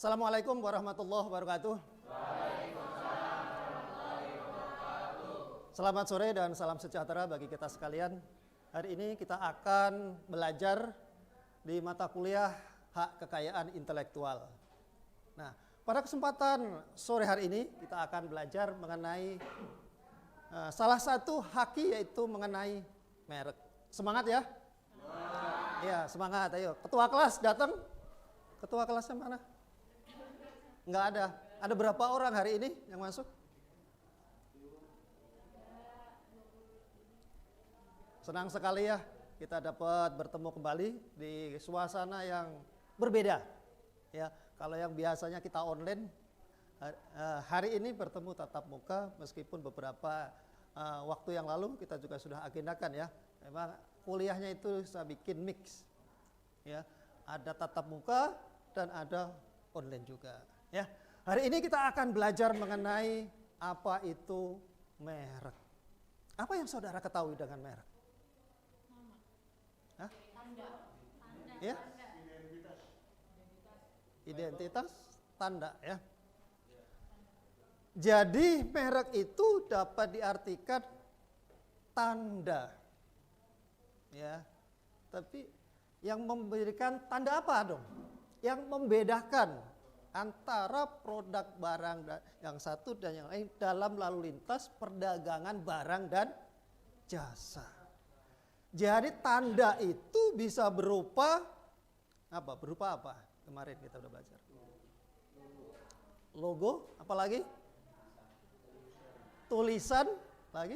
Assalamualaikum warahmatullahi wabarakatuh. Selamat sore dan salam sejahtera bagi kita sekalian. Hari ini kita akan belajar di mata kuliah Hak Kekayaan Intelektual. Nah, pada kesempatan sore hari ini kita akan belajar mengenai salah satu haki, yaitu mengenai merek. Semangat ya? Ya, semangat. Ayo, ketua kelas datang. Ketua kelasnya mana? Enggak ada. Ada berapa orang hari ini yang masuk? Senang sekali ya kita dapat bertemu kembali di suasana yang berbeda. Ya, kalau yang biasanya kita online, hari ini bertemu tatap muka, meskipun beberapa waktu yang lalu kita juga sudah agendakan ya. Memang kuliahnya itu saya bikin mix. Ya, ada tatap muka dan ada online juga. Ya, hari ini kita akan belajar mengenai apa itu merek. Apa yang saudara ketahui dengan merek? Hah? Tanda. Ya? Identitas, tanda ya. Jadi merek itu dapat diartikan tanda. Ya. Tapi yang memberikan tanda apa dong? Yang membedakan antara produk barang yang satu dan yang lain dalam lalu lintas perdagangan barang dan jasa. Jadi tanda itu bisa berupa apa? Berupa apa? Kemarin kita udah belajar. Logo, apa lagi? Tulisan, lagi?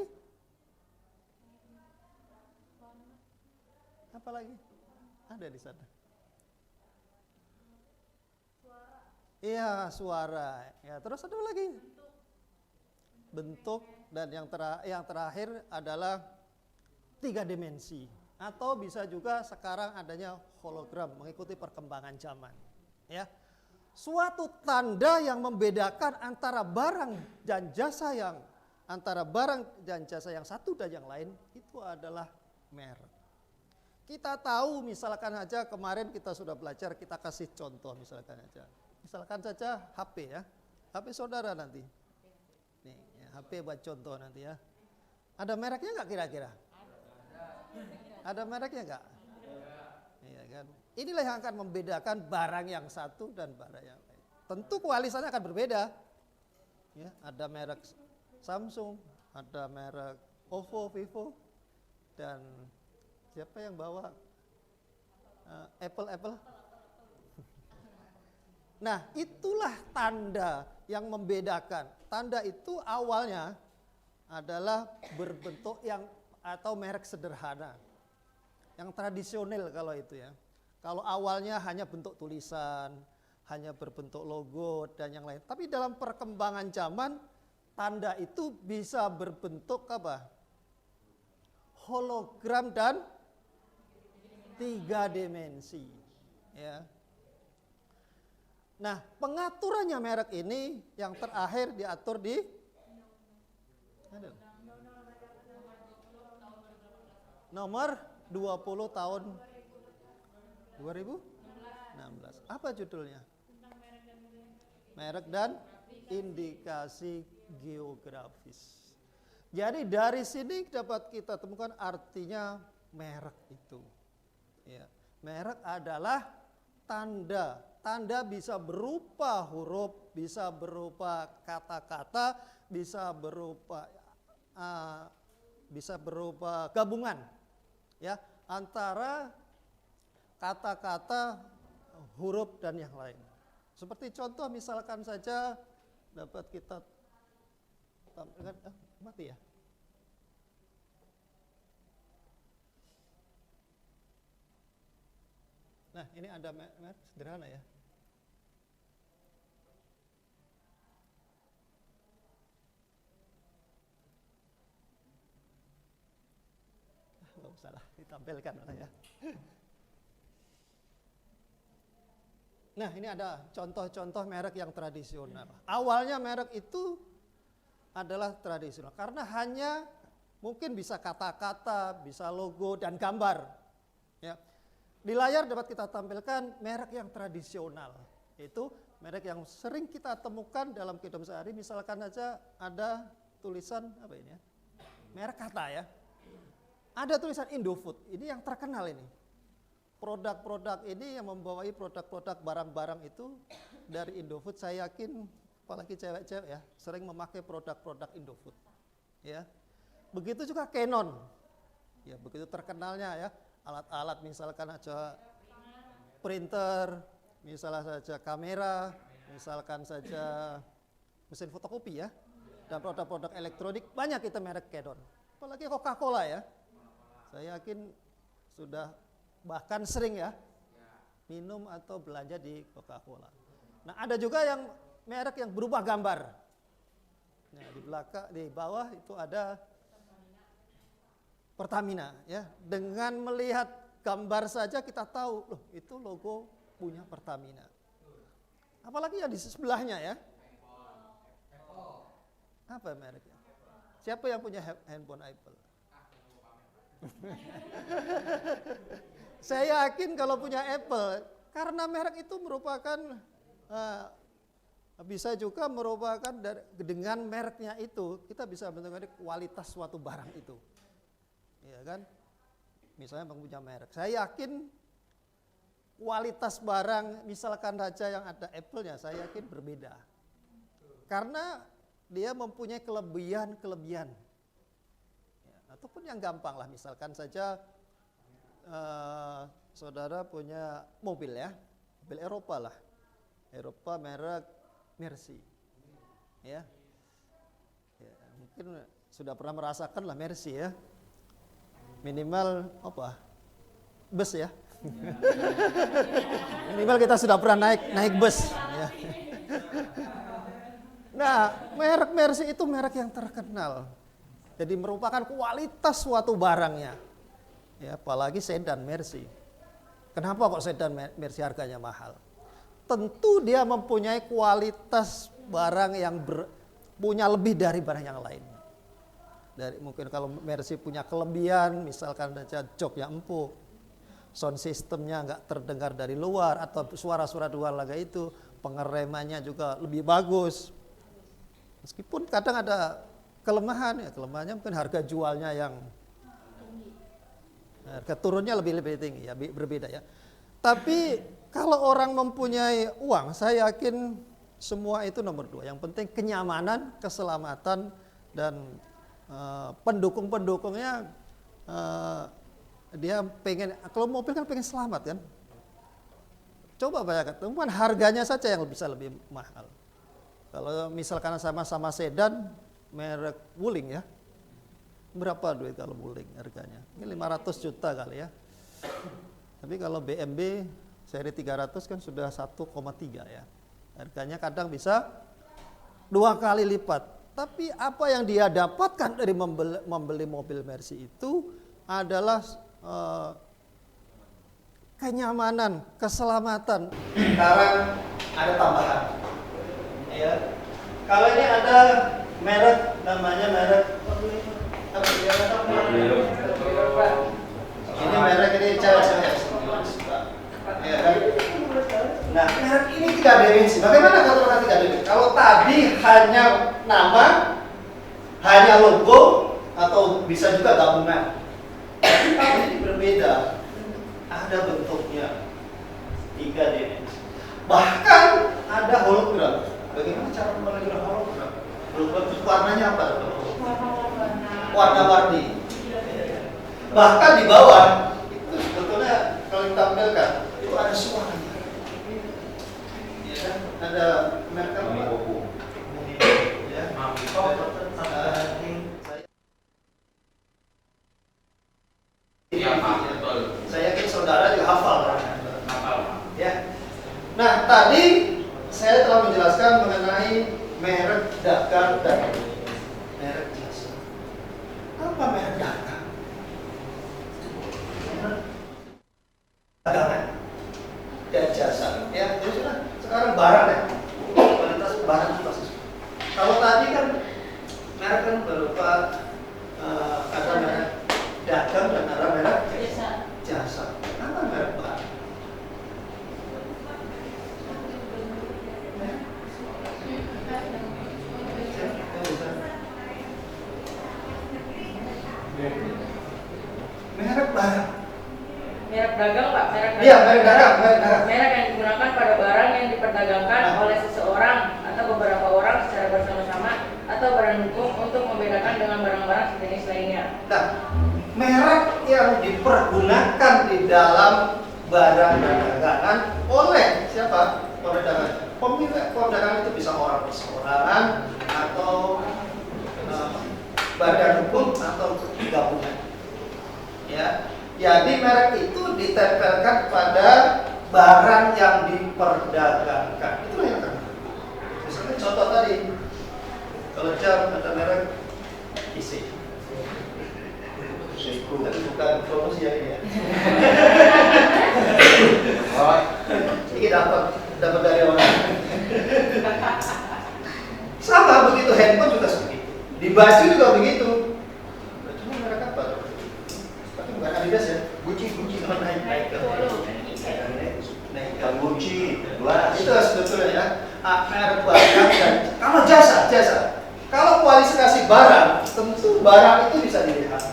Apa lagi? Ada di sana. Iya, suara. Ya, terus ada apa lagi? Bentuk, dan yang terakhir adalah 3 dimensi. Atau bisa juga sekarang adanya hologram mengikuti perkembangan zaman. Ya. Suatu tanda yang membedakan antara barang dan jasa yang satu dan yang lain itu adalah merek. Kita tahu, misalkan aja kemarin kita sudah belajar, kita kasih contoh misalkan aja. Misalkan saja HP ya, HP saudara nanti. Nih, ya, HP buat contoh nanti ya. Ada mereknya nggak kira-kira? Ada mereknya nggak? Iya kan. Inilah yang akan membedakan barang yang satu dan barang yang lain. Tentu kualitasnya akan berbeda. Ya, ada merek Samsung, ada merek Oppo, Vivo, dan siapa yang bawa Apple. Nah, itulah tanda yang membedakan. Tanda itu awalnya adalah berbentuk atau merek sederhana. Yang tradisional kalau itu ya. Kalau awalnya hanya bentuk tulisan, hanya berbentuk logo dan yang lain. Tapi dalam perkembangan zaman, tanda itu bisa berbentuk apa? Hologram dan 3 dimensi. Ya. Nah, pengaturannya merek ini yang terakhir diatur di nomor 20 tahun 2016. Apa judulnya? Merek dan indikasi geografis. Jadi dari sini dapat kita temukan artinya merek itu. Ya, merek adalah tanda. Tanda bisa berupa huruf, bisa berupa kata-kata, bisa berupa gabungan ya antara kata-kata, huruf dan yang lain. Seperti contoh misalkan saja dapat kita tampilkan mati ya. Nah, ini ada merek sederhana ya. Nggak usah lah ditampilkan ya. Nah, ini ada contoh-contoh merek yang tradisional. Awalnya merek itu adalah tradisional karena hanya mungkin bisa kata-kata, bisa logo dan gambar. Ya. Di layar dapat kita tampilkan merek yang tradisional. Itu merek yang sering kita temukan dalam kehidupan sehari. Misalkan aja ada tulisan apa ini ya? Merek kata ya. Ada tulisan Indofood. Ini yang terkenal ini. Produk-produk ini yang membawahi produk-produk barang-barang itu dari Indofood. Saya yakin apalagi cewek-cewek ya sering memakai produk-produk Indofood. Ya. Begitu juga Canon. Ya, begitu terkenalnya ya. Alat-alat misalkan aja printer, misalnya saja kamera, misalkan saja mesin fotokopi ya, dan produk-produk elektronik banyak kita merek Canon. Apalagi Coca-Cola ya, saya yakin sudah bahkan sering ya minum atau belanja di Coca-Cola. Nah ada juga yang merek yang berubah gambar. Nah di belakang, di bawah itu ada Pertamina ya. Dengan melihat gambar saja kita tahu, loh itu logo punya Pertamina. Apalagi yang di sebelahnya ya. Apa mereknya? Siapa yang punya handphone Apple? Saya yakin kalau punya Apple, karena merek itu merupakan bisa juga merupakan dengan mereknya itu kita bisa menentukan kualitas suatu barang itu. Ya kan? Misalnya punya merek. Saya yakin kualitas barang misalkan saja yang ada Apple-nya saya yakin berbeda. Karena dia mempunyai kelebihan-kelebihan. Ya, ataupun yang gampang lah misalkan saja saudara punya mobil ya. Mobil Eropa lah. Eropa merek Mercy. Ya. Ya, mungkin sudah pernah merasakan lah Mercy ya. Minimal apa? Bus ya. Minimal kita sudah pernah naik bus ya. Nah, merek Mercy itu merek yang terkenal. Jadi merupakan kualitas suatu barangnya. Ya, apalagi sedan Mercy. Kenapa kok sedan Mercy harganya mahal? Tentu dia mempunyai kualitas barang yang punya lebih dari barang yang lain. Mungkin kalau Mercy punya kelebihan, misalkan saja joknya empuk, sound systemnya nggak terdengar dari luar, atau suara-suara luar laga itu, pengeremannya juga lebih bagus. Meskipun kadang ada kelemahan, ya kelemahannya mungkin harga jualnya yang harga turunnya lebih tinggi, ya berbeda ya. Tapi kalau orang mempunyai uang, saya yakin semua itu nomor 2. Yang penting kenyamanan, keselamatan, dan pendukung-pendukungnya dia pengen, kalau mobil kan pengen selamat kan. Coba bayangkan, teman harganya saja yang bisa lebih mahal. Kalau misalkan sama-sama sedan merek Wuling ya, berapa duit kalau Wuling harganya? Ini 500 juta kali ya. Tapi kalau BMW seri 300 kan sudah 1,3 ya. Harganya kadang bisa 2 kali lipat. Tapi apa yang dia dapatkan dari membeli mobil Mercy itu adalah kenyamanan, keselamatan. Sekarang ada tambahan. Ya. Kalau ini ada merek namanya merek ini merek ini cewek-cewek. Ya kan? Nah, merek ini 3 dimensi. Bagaimana kalau 3 dimensi? Kalau tadi hanya nama, hanya logo, atau bisa juga gabungan. Tapi ini berbeda. Ada bentuknya 3 dimensi. Bahkan ada hologram. Bagaimana cara melihat hologram? Bentuk warnanya apa? Warna-warni. Bahkan di bawah itu sebetulnya kalau ditampilkan itu ada suaranya. Ya kan? Ada merek apa? Ya. Saya yakin saudara juga hafal kan? Hafal. Ya. Nah, tadi saya telah menjelaskan mengenai merek dagang dan merek jasa. Apa merek dagang? Dagangan dan jasa. Ya, jadi sudah sekarang barang ya. Kualitas barang itu pasti. Kalau tadi kan merek kan berupa ada merek dagang dan ada merek jasa. Apa merek barang? Merek barang. Merek dagang Pak, Iya, merek dagang. Merek yang digunakan pada barang yang diperdagangkan oleh seseorang atau beberapa orang secara bersama-sama atau barang hukum untuk membedakan dengan barang-barang sejenis lainnya. Nah, merek yang dipergunakan di dalam barang dagangan oleh siapa? Perdagangan. Pemilik perdagangan itu bisa orang perseorangan atau badan hukum atau gabungan. Ya, jadi merek itu ditempelkan pada barang yang diperdagangkan. Itulah yang kan. Misalnya contoh tadi, kalau jam ada merek IC. Tapi bukan promosi ya ini ya. Ini dapat dari orang. Sama begitu, handphone juga seperti itu. Di baju juga begitu. Cuma merek apa? Tapi bukan Adidas ya. Gucci kalau naik ke Gucci, gelas. itu sebetulnya ya. Merek barang dan kalau jasa. Kalau kualifikasi barang, tentu barang itu bisa dilihat.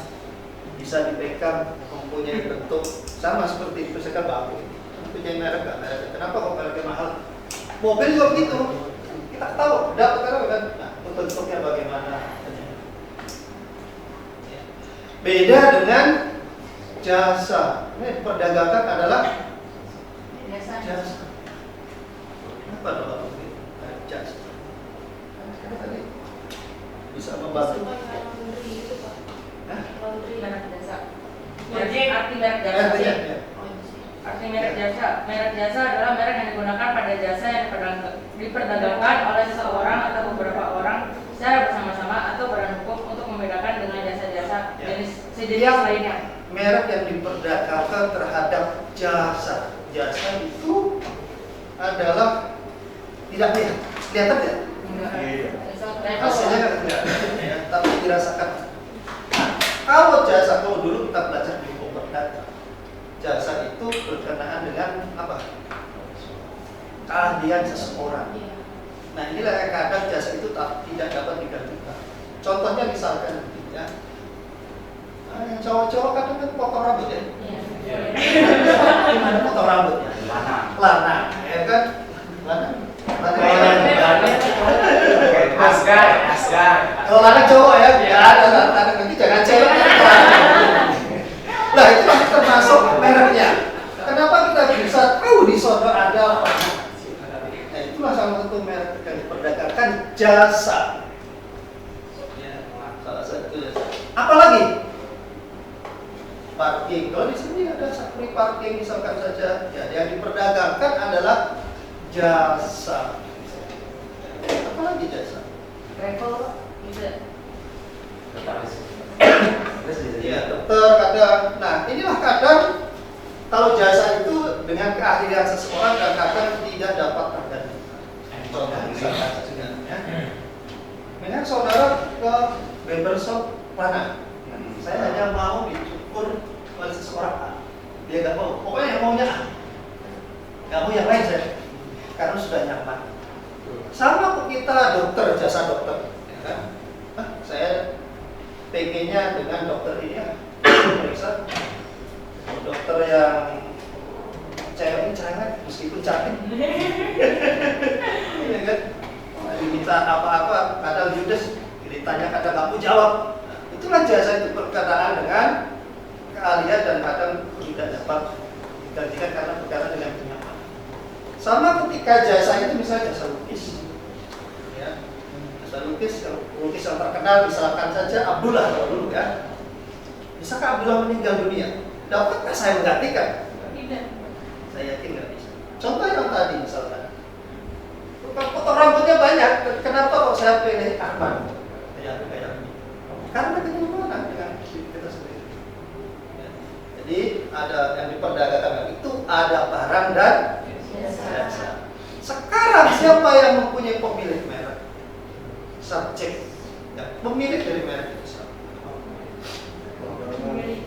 Bisa dipegang, mempunyai bentuk sama seperti misalkan bambu. Mempunyai merek nggak merek? Kenapa kok mereknya mahal? Mobil juga begitu. Kita tahu, dapat kan? Nah, bentuknya bagaimana? Beda dengan jasa. Ini perdagangkan adalah jasa. Apa dong? Jasa. Bisa membantu. Laundry merek jasa. Jadi arti merek jasa. Arti merek jasa adalah merek yang digunakan pada jasa yang diperdagangkan oleh seseorang atau beberapa orang secara bersama-sama atau badan hukum untuk membedakan dengan jasa-jasa sejenis lainnya. Merek yang diperdagangkan terhadap jasa. Jasa itu adalah tidak lihat. Kelihatan tidak? Hasilnya kan tidak, ya, tapi dirasakan. Nah, kalau jasa, kalau dulu kita belajar di obat data, jasa itu berkenaan dengan apa? Keahlian seseorang. Nah, inilah yang kadang jasa itu tidak dapat digantikan. Contohnya misalkan, ya, yang cowok-cowok kadang kan potong rambut ya. Gimana potong rambutnya? Lana, ya kan? Lana. Asgar. Kalau lana cowok ya, lana nanti jangan cewek. Nah, itu masih termasuk mereknya. Kenapa kita bisa tahu di sono ada apa? Nah, itulah salah satu merek yang diperdagangkan jasa. Ya, salah satu jasa. Apalagi parking. Kalau di sini ada free parking misalkan saja, ya, yang diperdagangkan adalah jasa. Apalagi jasa? Travel bisa. Ya, dokter kadang. Nah, inilah kadang kalau jasa itu dengan keahlian seseorang dan kadang tidak dapat tergantikan. Contoh misalkan saja, ya. Misalnya saudara ke barbershop mana? Saya hanya mau dicukur oleh seseorang. Dia nggak mau. Pokoknya yang maunya nggak mau yang lain saya. Karena sudah nyaman. Sama kita dokter, jasa dokter, ya kan? Saya PG-nya dengan dokter ini ya, periksa. Dokter yang cewek ini cerewet, meskipun cantik. Iya kan? Diminta apa-apa, kadang judes, ditanya kadang nggak mau jawab. Itulah jasa itu berkenaan dengan keahlian dan kadang tidak dapat digantikan karena berkaitan dengan kenyamanan. Sama ketika jasa itu misalnya jasa lukis, ya, jasa lukis yang terkenal misalkan saja Abdullah kalau dulu ya, misalkan Abdullah meninggal dunia, dapatkah saya menggantikan? Tidak. Saya yakin nggak bisa. Contoh yang tadi misalkan, potong rambutnya banyak, kenapa kok saya pilih Arman? Kayak ini, karena kenyamanan dengan kita sendiri. Ya. Jadi ada yang diperdagangkan itu ada barang dan jasa. Sekarang siapa yang mempunyai pemilik merek? Subjek, ya, pemilik dari merek itu siapa? Pemilik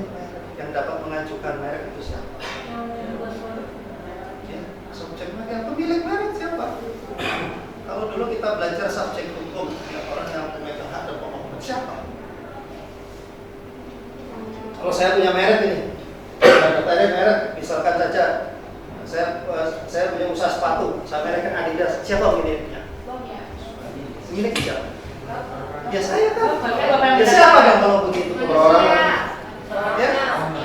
merek yang dapat mengajukan merek itu siapa? Ya, subjek merek, pemilik merek siapa? kita belajar subjek hukum, ya, orang yang memegang hak dan pokok siapa? Kalau saya punya merek ini, datanya merek, misalkan saja saya punya usaha sepatu, saya merekkan Adidas, siapa pemiliknya? Milik siapa? Ya saya kan. Ya siapa dong kalau begitu? Orang. Ya?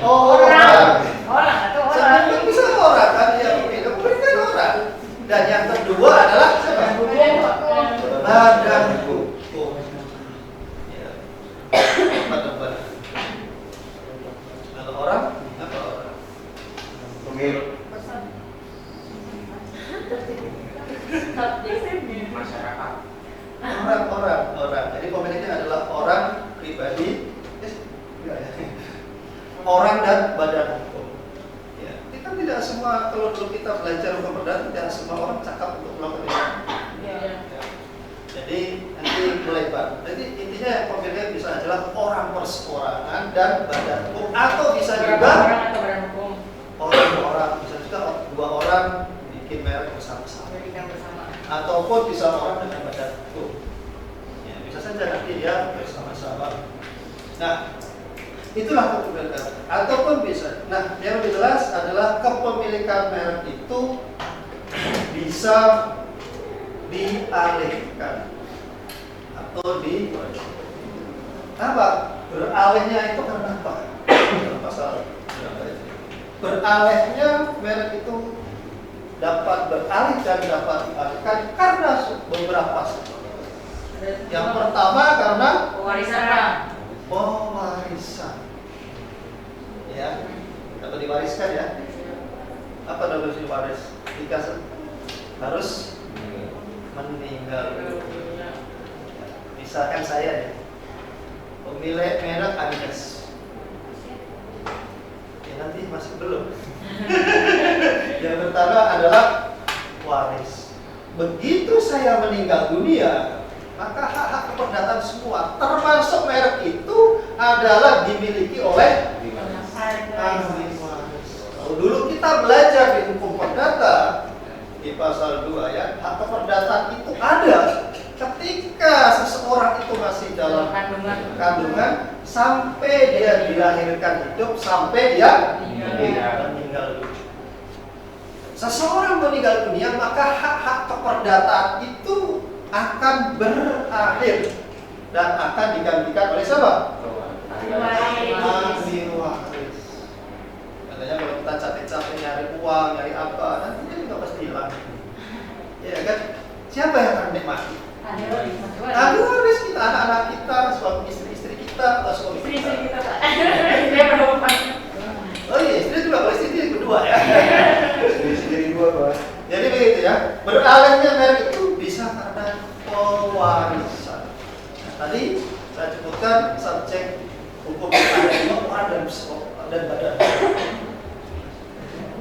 Oh, orang. Orang atau orang. Sebenarnya bisa orang kan? Ya, pemilikkan orang. Dan yang kedua adalah siapa? Badan hukum. Ya. Badan. Kalau orang, apa orang? Pemilik. Masyarakat. Orang. Jadi pemiliknya adalah orang pribadi, orang dan badan hukum. Ya. Kita tidak semua, kalau dulu kita belajar hukum perdata, tidak semua orang cakap untuk melakukan itu. Ya. Jadi nanti melebar. Jadi intinya pemiliknya bisa adalah orang perseorangan dan badan hukum, atau bisa juga orang atau badan hukum. orang, bisa juga dua orang bikin merek bersama-sama. Berikan bersama. Ataupun bisa orang dengan badan hukum. Ya, bisa saja nanti dia bersama-sama. Nah, itulah kepemilikan. Ataupun bisa. Nah, yang lebih jelas adalah kepemilikan merek itu bisa dialihkan atau apa? Beralihnya itu karena apa? Pasal beralihnya merek itu dapat beralih dan dapat dialihkan karena beberapa sebab. Yang pertama karena pewarisan, ya, atau diwariskan ya. Apa harus diwaris? Jika harus meninggal. Misalkan saya ya, pemilik merek Adidas. Ya nanti masih belum. Yang pertama adalah waris. Begitu saya meninggal dunia, maka hak-hak keperdataan semua, termasuk merek itu adalah dimiliki oleh ahli waris. Kalau dulu kita belajar di hukum perdata di pasal 2 ya, hak keperdataan itu ada ketika seseorang itu masih dalam kandungan sampai dia dilahirkan hidup sampai dia meninggal dunia. Seseorang meninggal dunia, maka hak-hak keperdataan itu akan berakhir dan akan digantikan oleh siapa? Ahli waris. Katanya kalau kita capek-capek nyari uang, nyari apa, nantinya juga pasti hilang. Ya kan? Siapa yang akan menikmati? Ahli waris kita, anak-anak kita, suami istri-istri kita, atau suami kita. Oh iya, istri juga, kalau istri kedua ya. Istri kedua, Pak. Jadi begitu ya. Beralihnya merek itu bisa karena pewarisan. Nah, tadi saya sebutkan subjek hukum ada orang dan badan.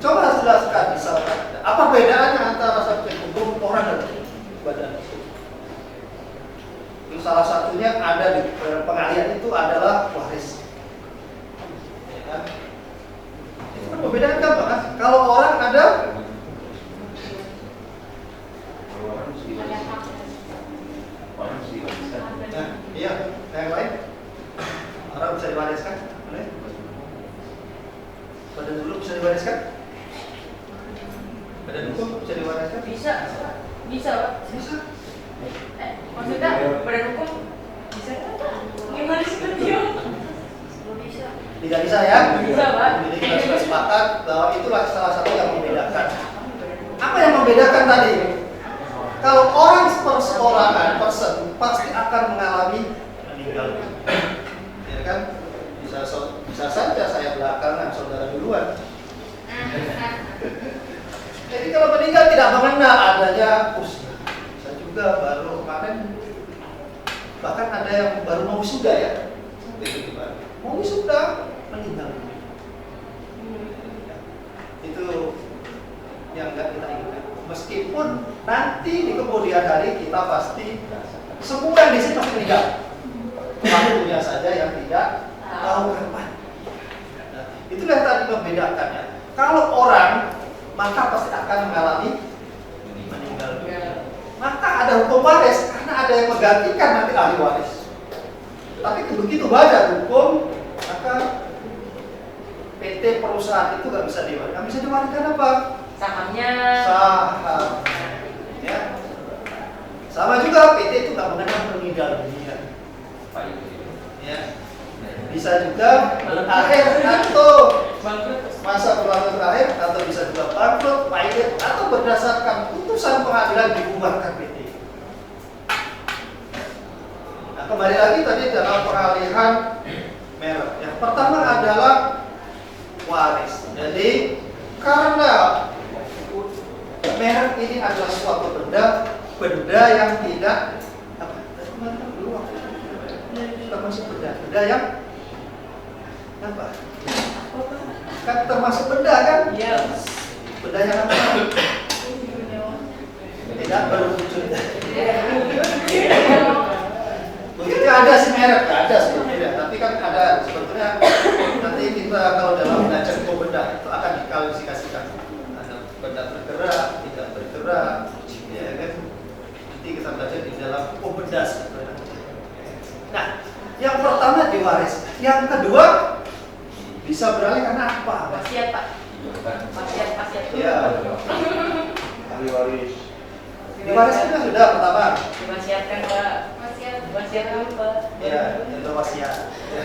Coba jelaskan misalkan apa bedanya antara subjek hukum orang dan badan hukum. Salah satunya ada di pengalihan itu adalah waris. Ya kan? Itu kan membedakan banget. Kalau orang ada nah, iya, yang lain orang bisa diwariskan, boleh? Badan dulu bisa diwariskan? Badan hukum bisa diwariskan? Bisa, Pak. Bisa. Maksudnya badan hukum bisa kan? Gimana sih dia? Bisa. Tidak bisa ya? Bisa, Pak. Jadi kita sudah sepakat bahwa itulah salah satu yang membedakan. Apa yang membedakan tadi? Kalau orang perseorangan, pasti akan mengalami meninggal. Ya kan? Bisa saja saya belakangan, saudara duluan. Jadi kalau meninggal tidak mengenal adanya usia. Bisa juga baru kemarin, bahkan ada yang baru mau wisuda ya. Mau wisuda meninggal. Itu yang enggak kita inginkan. Meskipun nanti di kemudian hari kita pasti semua yang di sini pasti meninggal. Waktunya saja yang tidak tahu kapan. Nah, itulah yang tadi membedakannya. Kalau orang maka pasti akan mengalami meninggal dunia. Maka ada ada hukum waris karena ada yang menggantikan nanti ahli waris. Tapi begitu banyak hukum, maka PT perusahaan itu nggak bisa diwariskan. Nggak bisa diwariskan apa? Sahamnya. Saham. Ya. Sama juga PT itu nggak mengenal meninggal dunia. Ya. Bisa juga berakhir atau masa berlaku terakhir, atau bisa juga bangkrut, pilot, atau berdasarkan putusan pengadilan dibubarkan PT. Nah, kembali lagi tadi dalam peralihan merek. Yang pertama adalah waris. Jadi karena merek ini adalah suatu benda yang tidak termasuk benda yang apa? Kan termasuk benda kan? Iya. Benda yang apa? Tidak berwujud. Begitu ada sih merek, ada sih beda. Tapi kan ada sebetulnya nanti kita kalau dalam belajar benda itu akan dikualifikasikan. Ada benda bergerak, tidak bergerak, ya kan? Nanti kita belajar di dalam benda sebetulnya. Nah, yang pertama diwaris, yang kedua bisa beralih karena apa? Wasiat, Pak. Wasiat. Ya. Ahli waris. Diwariskan kan sudah pertama. Diwasiatkan, Pak. Wasiat dulu, Pak. Ya, itu wasiat. Ya.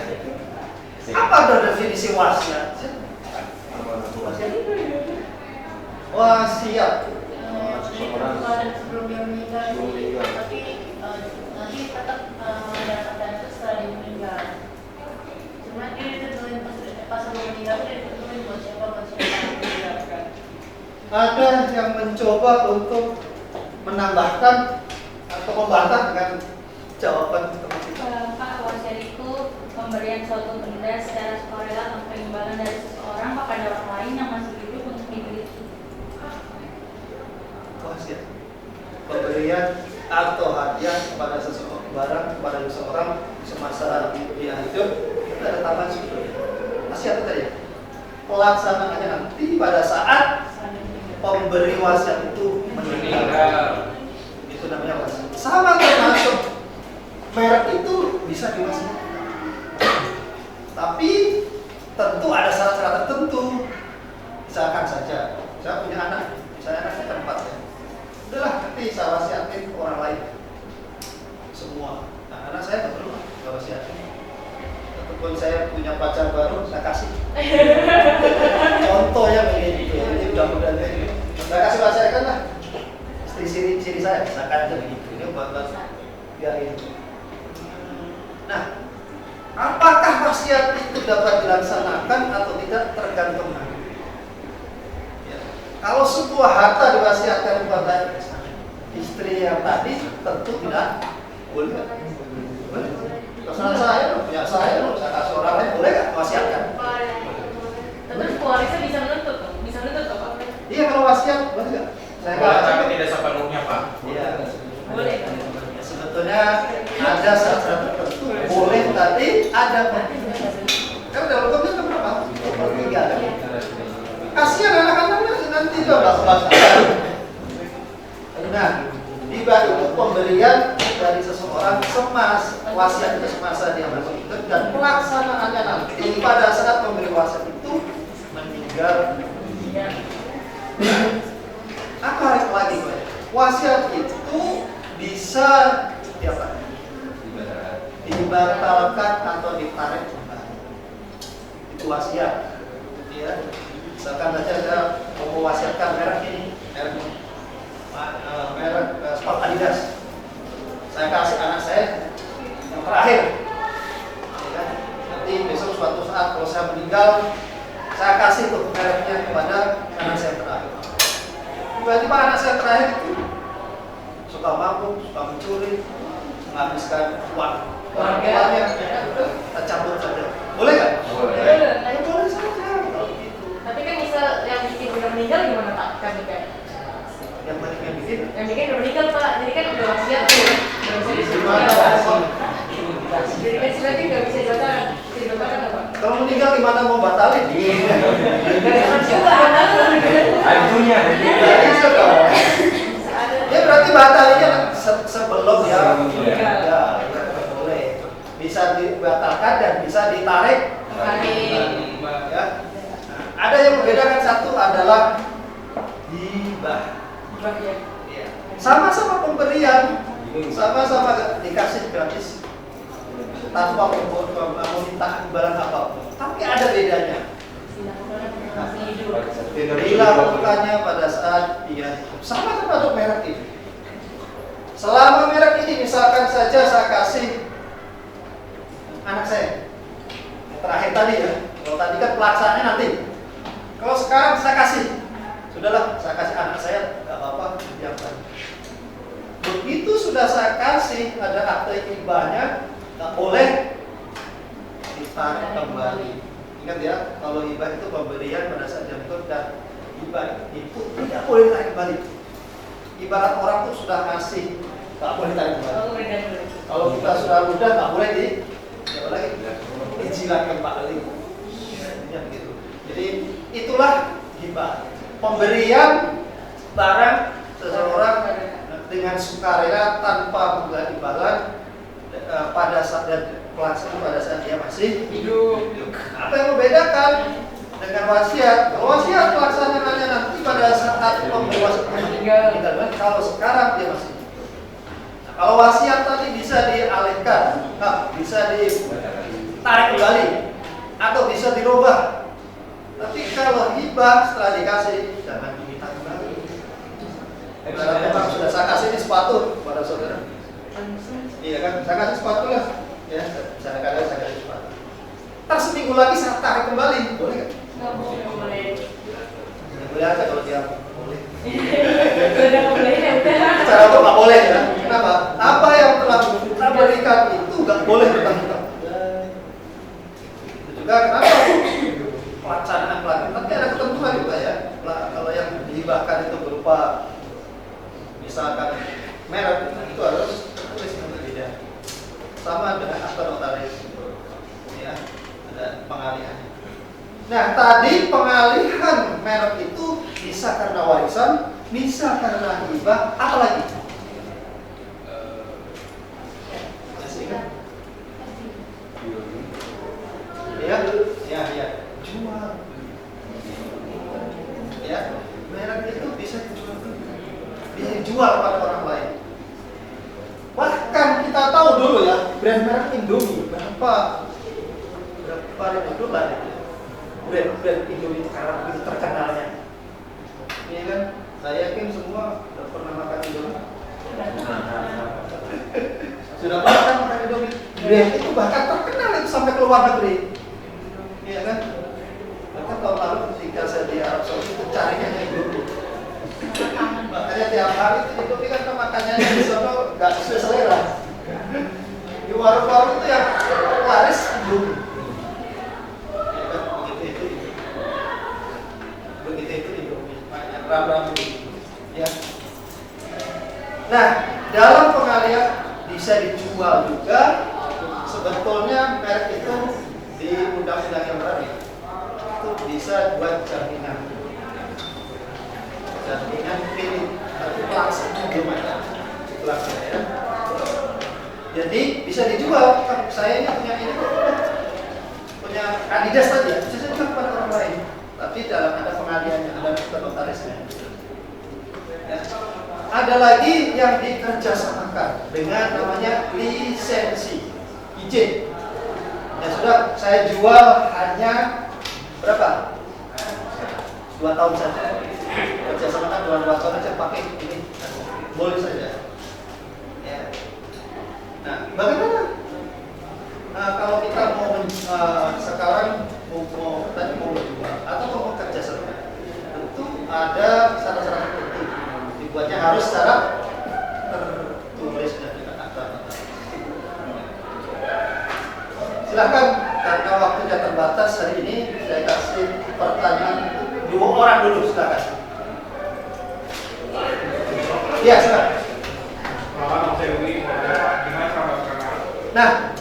Apa ada definisi wasiat? Wasiat. Sebelum dia meninggal, tapi nanti tetap mendapatkan itu setelah dia meninggal. Cuma dia ditentuin pas sebelum meninggal dia ditentuin buat siapa meninggalkan. Ada yang mencoba untuk menambahkan atau membantah dengan jawaban teman kita. Pak, wasiat itu pemberian suatu benda secara sukarela tanpa imbalan dari seseorang kepada orang lain yang masih hidup untuk dimiliki. Wasiat, pemberian atau hadiah kepada seseorang, barang kepada seseorang semasa dia hidup, itu ada tambahan sebetulnya. Wasiat itu tadi. Pelaksanaannya nanti pada saat pemberi wasiat itu meninggal. Itu namanya wasiat. Sama termasuk merek itu bisa diwasiatkan. Tapi tentu ada syarat-syarat tertentu. Misalkan saja, saya punya anak, saya anaknya 4 ya. Udahlah, nanti saya wasiatin orang lain. Semua. Nah, anak saya nggak perlu saya wasiatin. Ataupun saya punya pacar baru, saya kasih. Contohnya begitu. Ini mudah-mudahan ini. Saya kasih wasiatkan lah. Istri siri saya, misalkan aja begitu. Ini buat biar ini. Nah, apakah wasiat itu dapat dilaksanakan atau tidak tergantung nanti. Ya. Kalau sebuah harta diwasiatkan kepada istri yang tadi, tentu tidak boleh. Boleh. Terserah saya, punya saya kasih orang lain, boleh nggak wasiatkan? Terus pewarisnya bisa menuntut, Pak. Iya, kalau wasiat boleh nggak? Saya Boleh, tapi tidak sepenuhnya, Pak. Iya. Boleh. Ya, sebetulnya ada syarat tertentu boleh, tadi ada kan dalam hukumnya kan berapa? 3 kan? Kasihan anak-anaknya nanti juga nggak kebagian. Nah, tiba itu pemberian dari seseorang wasiat itu semasa dia masih hidup, dan pelaksanaannya nanti pada saat pemberi wasiat itu meninggal. Apa lagi Pak? Wasiat itu bisa dibatalkan atau ditarik kembali. Itu wasiat. Ya. Misalkan saja saya mau mewasiatkan merek ini, merek sepatu Adidas. Saya kasih anak saya yang terakhir. Ya. Nanti besok suatu saat kalau saya meninggal, saya kasih tuh mereknya kepada anak saya terakhir. Tiba-tiba anak saya terakhir itu suka mabuk, suka mencuri, menghabiskan uang orang tuanya, kita cabut saja. Boleh nggak? Boleh. Boleh saja. Tapi kan misal yang bikin udah meninggal gimana, Pak? Kami kan. Yang bikin. Yang bikin udah meninggal, Pak. Jadi kan udah wasiat tuh. Udah bisa Gimana? dibatalkan. Jadi kan berarti nggak bisa dibatalkan. Bisa dibatalkan nggak, Pak? Kalau meninggal gimana mau batalin? Juga ada. Ajunya. Ya berarti batalinnya dibatalkan dan bisa ditarik Kembali. ya. Ada yang membedakan, satu adalah hibah. Ya. Ya. Sama-sama pemberian, sama-sama dikasih gratis tanpa minta imbalan apapun. Tapi ada bedanya. Berilah lakukannya pada saat dia hidup. Sama termasuk merek ini. Selama merek ini misalkan saja saya kasih anak saya, yang terakhir tadi ya, kalau tadi kan pelaksanaannya nanti. Kalau sekarang saya kasih, sudahlah saya kasih anak saya, nggak apa-apa, biarkan. Begitu sudah saya kasih, ada akte hibahnya, nggak boleh ditarik kembali. Ingat ya, kalau hibah itu pemberian pada saat jatuh, dan hibah itu tidak boleh ditarik kembali. Ibarat orang tuh sudah ngasih, nggak boleh ditarik kembali. Kalau kita sudah mudah, nggak boleh dijilat kembali. Ya, begitu. Jadi itulah hibah, pemberian barang seseorang dengan sukarela tanpa bunga imbalan pada saat pelaksana pada saat dia masih hidup. Apa yang membedakan dengan wasiat? Kalau wasiat pelaksanaannya nanti pada saat meninggal. Kalau sekarang dia masih hidup. Nah, kalau wasiat tadi bisa dialihkan, bisa ditarik kembali atau bisa dirubah. Tapi kalau hibah setelah dikasih, jangan diminta kembali. Memang sudah saya kasih ini sepatu kepada saudara. Iya kan, saya kasih sepatu lah. Ya, saya kasih sepatu. Ntar seminggu lagi saya tarik kembali, boleh nggak? Nggak boleh. Boleh aja kalau dia boleh. Sudah boleh ya udah. Cara kok nggak boleh ya? Kenapa? Apa yang telah kita berikan itu nggak boleh bertanggung. Itu juga kenapa? Pelaksanaan. Tapi ada ketentuan juga ya. Kalau yang dihibahkan itu berupa misalkan merek, itu harus tertulis tidak. Sama dengan akta notaris, ya, ada pengalihan. Nah, tadi pengalihan merek itu bisa karena warisan, bisa karena hibah, apa lagi? Masih ingat? Ya, jual. Ya, merek itu bisa dijual pada orang lain. Bahkan kita tahu dulu ya, brand merek Indomie berapa ribu dolar ya. Brand Indomie sekarang begitu terkenalnya. Iya kan? Saya yakin semua sudah pernah makan Indomie. Sudah pernah kan makan Indomie? Brand itu bahkan terkenal itu sampai ke luar negeri. Iya kan? Bahkan tahun lalu ketika saya di Arab Saudi itu carinya Indomie. Makanya tiap hari itu Indomie kan makannya di sana nggak sesuai selera. Di warung-warung itu yang laris Indomie. Begitu itu Indomie, banyak ram-ram ya. Nah, dalam pengalihan bisa dijual juga. Sebetulnya merek itu di undang-undang yang baru itu bisa buat jaminan pilih, tapi pelaksana belum ada. Pelaksana ya. Jadi bisa dijual. Saya ini punya kandidat saja, bisa juga kepada orang lain. Tapi dalam ada pengalihannya, ada notarisnya. Ya. Ada lagi yang dikerjasamakan dengan namanya lisensi, izin. Ya sudah, saya jual hanya berapa? 2 tahun saja. Kerjasamakan 2 tahun saja pakai ini, boleh saja. Ya. Nah, bagaimana? Kalau kita mau sekarang mau berjual atau mau kerjasama, tentu ada syarat-syarat tertentu. Dibuatnya harus secara tertulis dan juga akta. Silakan, karena waktunya terbatas hari ini saya kasih pertanyaan 2 orang dulu, silakan. Iya, silakan. Nah,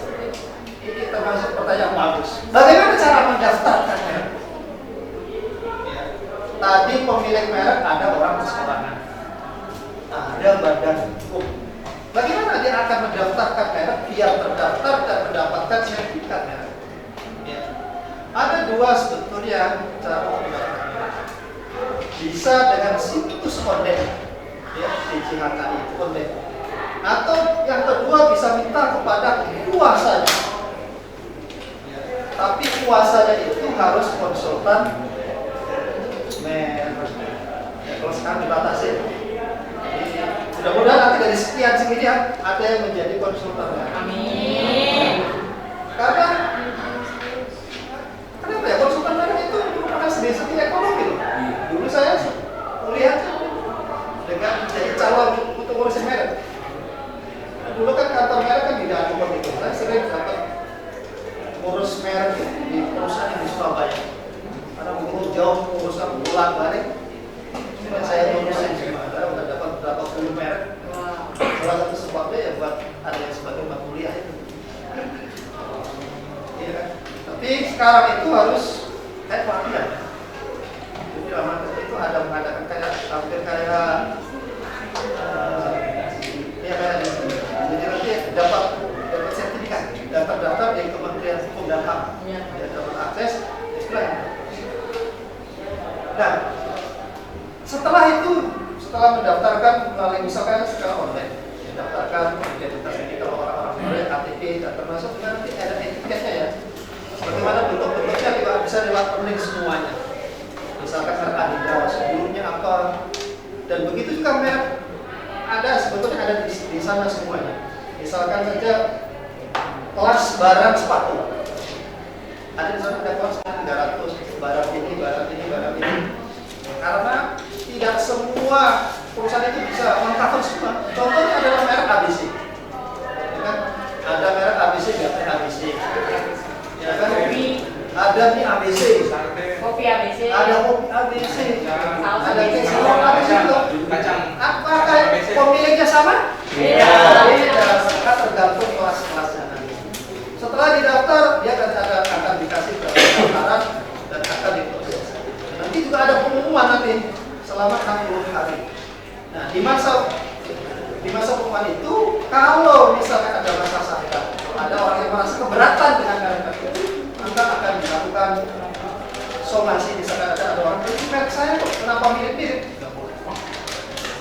ini termasuk pertanyaan bagus. Bagaimana cara mendaftarkannya? Ya. Tadi pemilik merek ada orang perseorangan, ada badan hukum. Bagaimana dia akan mendaftarkan merek biar terdaftar dan mendapatkan sertifikat merek. Ya. Ada dua sebetulnya cara mendaftar merek. Bisa dengan situs online, ya, DJHKI online. Atau yang kedua bisa minta kepada kuasanya. Ya. Tapi kuasanya itu harus konsultan merek. Ya, kalau sekarang dibatasi. Mudah-mudahan nanti dari sekian segini ada yang menjadi konsultan. Amin. Karena kenapa ya, konsultan merek itu merupakan seni ekonomi loh. Dulu saya kuliah dengan jadi calon untuk ngurusin merek. Dulu kan kantor merek kan di Danau itu. Saya sering dapat ngurus merek di perusahaan di Surabaya. Karena ngurus jauh, urusan pulang balik. Ini saya ngurusin semua. Saya udah dapat berapa puluh merek. Salah satu sebabnya ya buat ada yang sebagai buat kuliah itu. Iya kan? Tapi sekarang itu harus pelatihan. Jadi lama itu ada mengadakan kayak hampir kayak ya kayak jadi nanti dapat sertifikat, daftar di Kementerian Hukum dan HAM. Ya, dapat akses istilahnya. Nah, setelah itu, setelah mendaftarkan melalui misalkan secara online, daftarkan identitas ini kalau orang-orang boleh KTP dan termasuk juga nanti ada etiketnya ya. Bagaimana bentuk-bentuknya juga bisa lewat link semuanya. Misalkan merek Adidas, sebelumnya apa, dan begitu juga merek ada sebetulnya ada di sana semuanya. Misalkan saja kelas barang sepatu, ada di sana ada kelas 300 barang ini, barang ini, barang ini. Karena tidak semua perusahaan itu bisa mengcover semua. Contohnya adalah merek ABC. Ya kan? Ada merek ABC, BT ABC. Ya kan? Ada mie ABC. Kopi ABC. Ada kopi ABC. Saus Ada ABC. kecap ABC juga. Kacang. Apakah pemiliknya sama? Beda. Beda. Maka tergantung kelas-kelasnya nanti. Setelah didaftar, dia akan dikasih pendaftaran dan akan diproses. Nanti juga ada pengumuman nanti selama 60 hari. Nah, di masa pengumuman itu, kalau misalkan ada masalah, ada orang yang merasa keberatan dengan merek itu, maka akan dilakukan somasi. Misalkan ada orang yang merek saya kok kenapa mirip-mirip? Tidak boleh.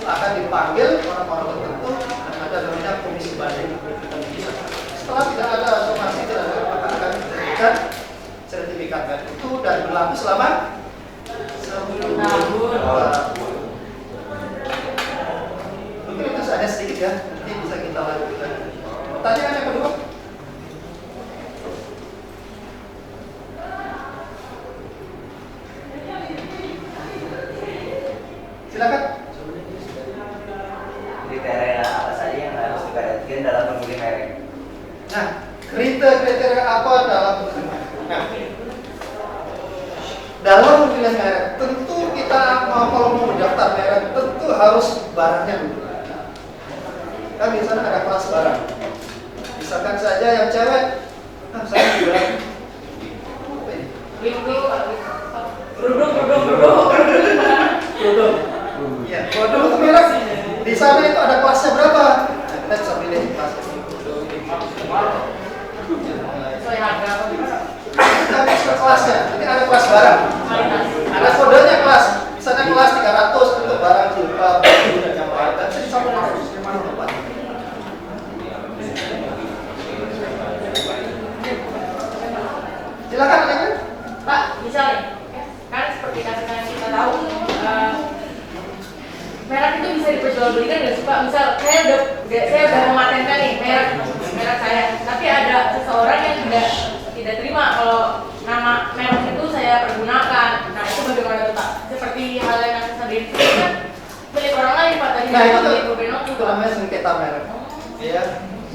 Akan dipanggil orang-orang tertentu dan ada namanya komisi banding. Setelah tidak ada somasi, tidak ada, maka akan diberikan sertifikat itu dan berlaku selama 10 tahun. Mungkin itu saja sedikit ya, nanti bisa kita lanjutkan. Pertanyaan yang kedua? Silakan. Kriteria apa saja yang harus diperhatikan dalam memilih merek? Nah, kriteria apa dalam memilih merek? Nah, dalam memilih merek, tentu kita kalau mau mendaftar merek, tentu harus barangnya dulu. Kan misalnya ada kelas barang. Misalkan saja yang cewek, saya jualan apa ini? Kerudung. Iya, kerudung itu merek. Di sana itu ada kelasnya berapa? Nah, kita bisa pilih kelasnya. Sesuai harga apa gimana? Kita bisa kelasnya. Nanti ada kelas barang. Ada kodenya kelas. Misalnya kelas 300 untuk barang jilbab, baju dan yang lain. Dan bisa silakan ada. Pak, bisa nih. Kan seperti yang kita tahu, merek itu bisa diperjualbelikan nggak sih Pak? Misal saya udah mematenkan nih merek saya, tapi ada seseorang yang tidak terima kalau nama merek itu saya pergunakan. Nah itu bagaimana tuh Pak? Seperti hal yang tadi disebutkan milik orang lain Pak tadi. Nah itu itu namanya sengketa merek. Ya,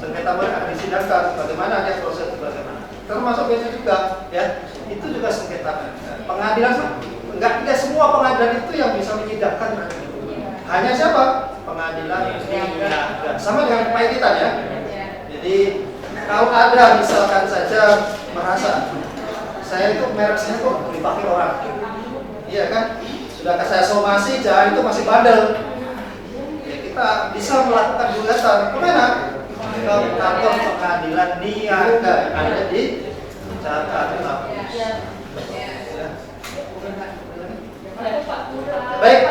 sengketa merek akan disidangkan. Bagaimana dia proses bagaimana? Termasuk itu juga, ya itu juga sengketa merek. Pengadilan tidak semua pengadilan itu yang bisa menyidangkan merek. Hanya siapa? Pengadilan niaga. Sama dengan paikitan ya. Jadi kalau ada misalkan saja merasa saya itu merek saya kok dipakai orang, iya kan? Sudah saya somasi, jangan itu masih bandel. Ya kita bisa melakukan gugatan. Kemana? ke kantor pengadilan niaga yang ada di Jakarta. Baik,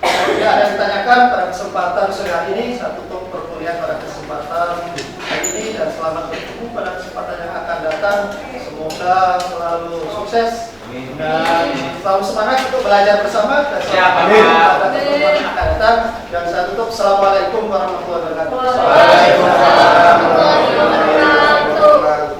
tidak ada yang ditanyakan pada kesempatan sore hari ini. Saya tutup perkuliahan pada kesempatan hari ini dan selamat bertemu pada kesempatan yang akan datang. Semoga selalu sukses dan selalu semangat untuk belajar bersama dan Siap, selamat Pak. pada pertemuan yang akan datang. Dan saya tutup. Assalamualaikum warahmatullahi wabarakatuh. Waalaikumsalam warahmatullahi wabarakatuh.